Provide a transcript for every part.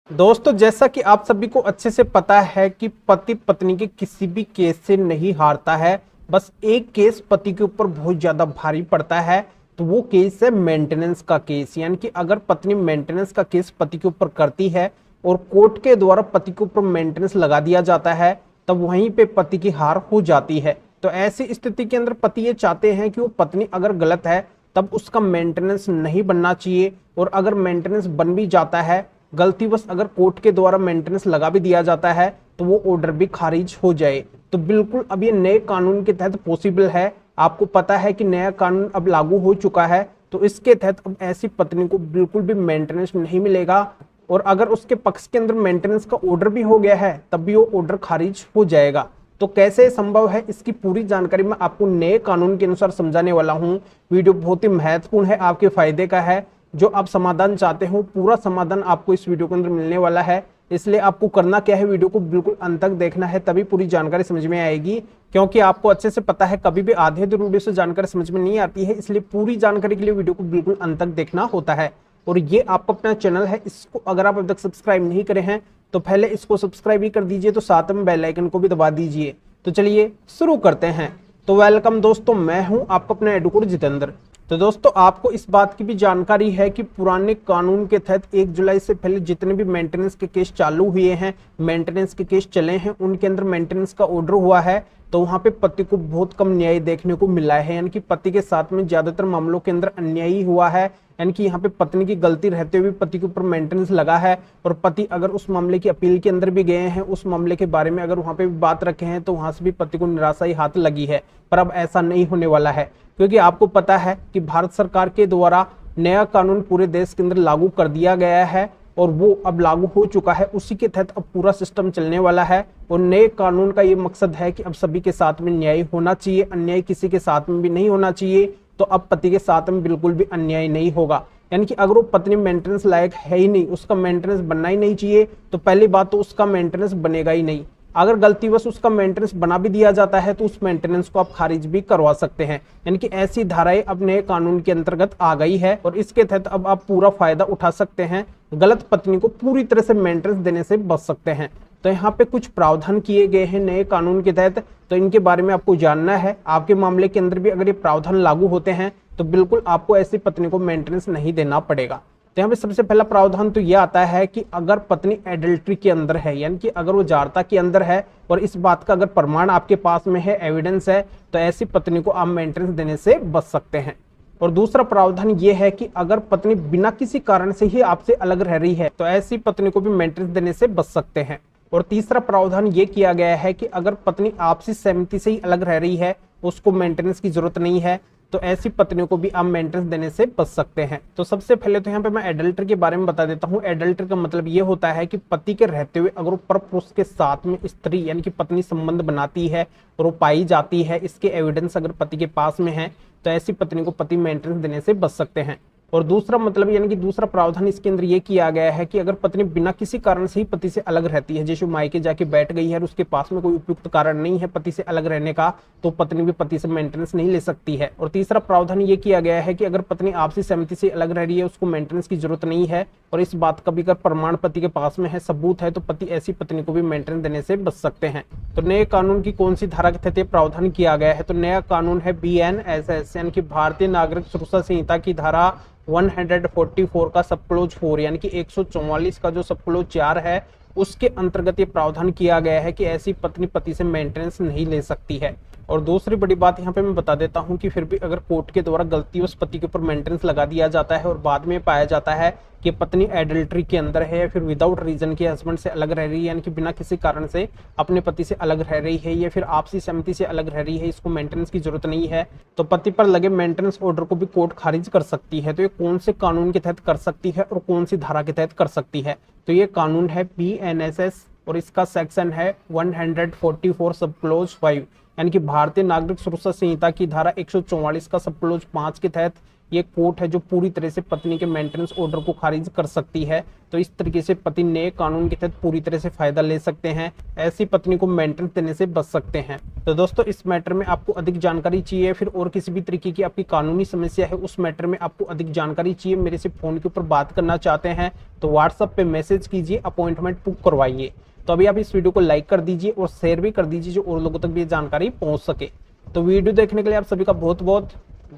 दोस्तों, जैसा कि आप सभी को अच्छे से पता है कि पति पत्नी के किसी भी केस से नहीं हारता है। बस एक केस पति के ऊपर बहुत ज्यादा भारी पड़ता है, तो वो केस है मेंटेनेंस का केस। यानी कि अगर पत्नी मेंटेनेंस का केस पति के ऊपर करती है और कोर्ट के द्वारा पति के ऊपर मेंटेनेंस लगा दिया जाता है, तब वहीं पे पति की हार हो जाती है। तो ऐसी स्थिति के अंदर पति ये चाहते हैं कि वो पत्नी अगर गलत है तब उसका मेंटेनेंस नहीं बनना चाहिए, और अगर मेंटेनेंस बन भी जाता है, गलतीवश अगर कोर्ट के द्वारा मेंटेनेंस लगा भी दिया जाता है, तो वो ऑर्डर भी खारिज हो जाए। तो बिल्कुल अब ये नए कानून के तहत पॉसिबल है। आपको पता है कि नया कानून अब लागू हो चुका है, तो इसके तहत अब ऐसी पत्नी को बिल्कुल भी मेंटेनेंस नहीं मिलेगा, और अगर उसके पक्ष के अंदर मेंटेनेंस का ऑर्डर भी हो गया है तब भी वो ऑर्डर खारिज हो जाएगा। तो कैसे संभव है, इसकी पूरी जानकारी मैं आपको नए कानून के अनुसार समझाने वाला हूं। वीडियो बहुत ही महत्वपूर्ण है, आपके फायदे का है। जो आप समाधान चाहते हो, पूरा समाधान आपको इस वीडियो के अंदर मिलने वाला है। इसलिए आपको करना क्या है, वीडियो को बिल्कुल अंत तक देखना है, तभी पूरी जानकारी समझ में आएगी। क्योंकि आपको अच्छे से पता है कभी भी आधे अधूरे वीडियो से जानकारी समझ में नहीं आती है, इसलिए पूरी जानकारी के लिए वीडियो को बिल्कुल अंत तक देखना होता है। और ये आपका अपना चैनल है, इसको अगर आप अब तक सब्सक्राइब नहीं करे हैं तो पहले इसको सब्सक्राइब ही कर दीजिए, तो साथ में बेल आइकन को भी दबा दीजिए। तो चलिए शुरू करते हैं। तो वेलकम दोस्तों, मैं हूं आपका अपना एडवोकेट जितेंद्र। तो दोस्तों, आपको इस बात की भी जानकारी है कि पुराने कानून के तहत 1 जुलाई से पहले जितने भी मेंटेनेंस के केस चालू हुए हैं, मेंटेनेंस के केस चले हैं, उनके अंदर मेंटेनेंस का ऑर्डर हुआ है, तो वहां पे पति को बहुत कम न्याय देखने को मिला है। यानी कि पति के साथ में ज्यादातर मामलों के अंदर अन्याय ही हुआ है। यानी कि यहाँ पे पत्नी की गलती रहते हुए पति के ऊपर मेंटेनेंस लगा है, और पति अगर उस मामले की अपील के अंदर भी गए हैं, उस मामले के बारे में अगर वहां पे भी बात रखे हैं, तो वहां से भी पति को निराशा ही हाथ लगी है। पर अब ऐसा नहीं होने वाला है, क्योंकि आपको पता है कि भारत सरकार के द्वारा नया कानून पूरे देश के अंदर लागू कर दिया गया है, और वो अब लागू हो चुका है। उसी के तहत अब पूरा सिस्टम चलने वाला है। और नए कानून का ये मकसद है कि अब सभी के साथ में न्याय होना चाहिए, अन्याय किसी के साथ में भी नहीं होना चाहिए। तो अब पति के साथ में बिल्कुल भी अन्याय नहीं होगा। यानी कि अगर वो पत्नी मेंटेनेंस लायक है ही नहीं, उसका मेंटेनेंस बनना ही नहीं चाहिए, तो पहली बात तो उसका मेंटेनेंस बनेगा ही नहीं। अगर गलतीवश उसका मेंटेनेंस बना भी दिया जाता है, तो उस मेंटेनेंस को आप खारिज भी करवा सकते हैं। यानी कि ऐसी धाराएं अब नए कानून के अंतर्गत आ गई है, और इसके तहत अब आप पूरा फायदा उठा सकते हैं। गलत पत्नी को पूरी तरह से मेंटेनेंस देने से बच सकते हैं। तो यहाँ पे कुछ प्रावधान किए गए हैं नए कानून के तहत, तो इनके बारे में आपको जानना है। आपके मामले के अंदर भी अगर ये प्रावधान लागू होते हैं, तो बिल्कुल आपको ऐसी पत्नी को मेंटेनेंस नहीं देना पड़ेगा। तो यहाँ पे सबसे पहला प्रावधान तो ये आता है कि अगर पत्नी एडल्ट्री के अंदर है, यानी कि अगर वो जारता के अंदर है, और इस बात का अगर प्रमाण आपके पास में है, एविडेंस है, तो ऐसी पत्नी को आप मेंटेनेंस देने से बच सकते हैं। और दूसरा प्रावधान ये है कि अगर पत्नी बिना किसी कारण से ही आपसे अलग रह रही है, तो ऐसी पत्नी को भी मेंटेनेंस देने से बच सकते हैं। और तीसरा प्रावधान ये किया गया है कि अगर पत्नी आपसी सहमति से ही अलग रह रही है, उसको मेंटेनेंस की जरूरत नहीं है, तो ऐसी पत्नियों को भी आप मेंटेनेंस देने से बच सकते हैं। तो सबसे पहले तो यहाँ पे मैं एडल्टर के बारे में बता देता हूँ। एडल्टर का मतलब ये होता है कि पति के रहते हुए अगर वो परपुरुष के साथ में स्त्री यानी कि पत्नी संबंध बनाती है और वो पाई जाती है, इसके एविडेंस अगर पति के पास में है, तो ऐसी पत्नी को पति मेंटेनेंस देने से बच सकते हैं। और दूसरा मतलब यानी कि दूसरा प्रावधान इसके अंदर ये किया गया है कि अगर पत्नी बिना किसी कारण से ही पति से अलग रहती है, जैसे मायके जाके बैठ गई है और उसके पास में कोई उपयुक्त कारण नहीं है पति से अलग रहने का, तो पत्नी भी पति से मेंटेनेंस नहीं ले सकती है। और तीसरा प्रावधान ये किया गया है कि अगर पत्नी आपसी सहमति से अलग रह रही है, उसको मेंटेनेंस की जरूरत नहीं है, और इस बात का भी अगर प्रमाण पति के पास में है, सबूत है, तो पति ऐसी पत्नी को भी मेंटेनेंस देने से बच सकते हैं। तो नए कानून की कौन सी धारा के तहत प्रावधान किया गया है, तो नया कानून है BNSS यानी कि भारतीय नागरिक सुरक्षा संहिता की धारा 144 का सब क्लोज 4 यानी कि 144 का जो सब क्लोज 4 है, उसके अंतर्गत ये प्रावधान किया गया है कि ऐसी पत्नी पति से मेंटेनेंस नहीं ले सकती है। और दूसरी बड़ी बात यहाँ पे मैं बता देता हूँ कि फिर भी अगर कोर्ट के द्वारा गलतीवश पति के ऊपर मेंटेनेंस लगा दिया जाता है और बाद में पाया जाता है कि पत्नी एडल्ट्री के अंदर है, या फिर विदाउट रीजन के हस्बैंड से अलग रह रही है, यानी कि बिना किसी कारण से अपने पति से अलग रह रही है, या फिर आपसी सहमति से अलग रह रही है, इसको मेंटेनेंस की जरूरत नहीं है, तो पति पर लगे मेंटेनेंस ऑर्डर को भी कोर्ट खारिज कर सकती है। तो ये कौन से कानून के तहत कर सकती है और कौन सी धारा के तहत कर सकती है, तो ये कानून है BNSS और इसका सेक्शन है 144 सब क्लोज 5 यानी कि भारतीय नागरिक सुरक्षा संहिता की धारा 144 का सब क्लोज 5 के तहत ये कोर्ट है जो पूरी तरह से पत्नी के मेंटेनेंस ऑर्डर को खारिज कर सकती है। तो इस तरीके से पति नए कानून के तहत पूरी तरह से फायदा ले सकते हैं, ऐसी पत्नी को मेंटेनेंस देने से बच सकते हैं। तो दोस्तों इस मैटर में आपको अधिक जानकारी चाहिए, फिर और किसी भी तरीके की आपकी कानूनी समस्या है, उस मैटर में आपको अधिक जानकारी चाहिए, मेरे से फोन के ऊपर बात करना चाहते हैं तो व्हाट्सएप पे मैसेज कीजिए, अपॉइंटमेंट बुक करवाइए। तो अभी आप इस वीडियो को लाइक कर दीजिए और शेयर भी कर दीजिए जो और लोगों तक भी ये जानकारी पहुंच सके। तो वीडियो देखने के लिए आप सभी का बहुत बहुत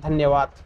धन्यवाद।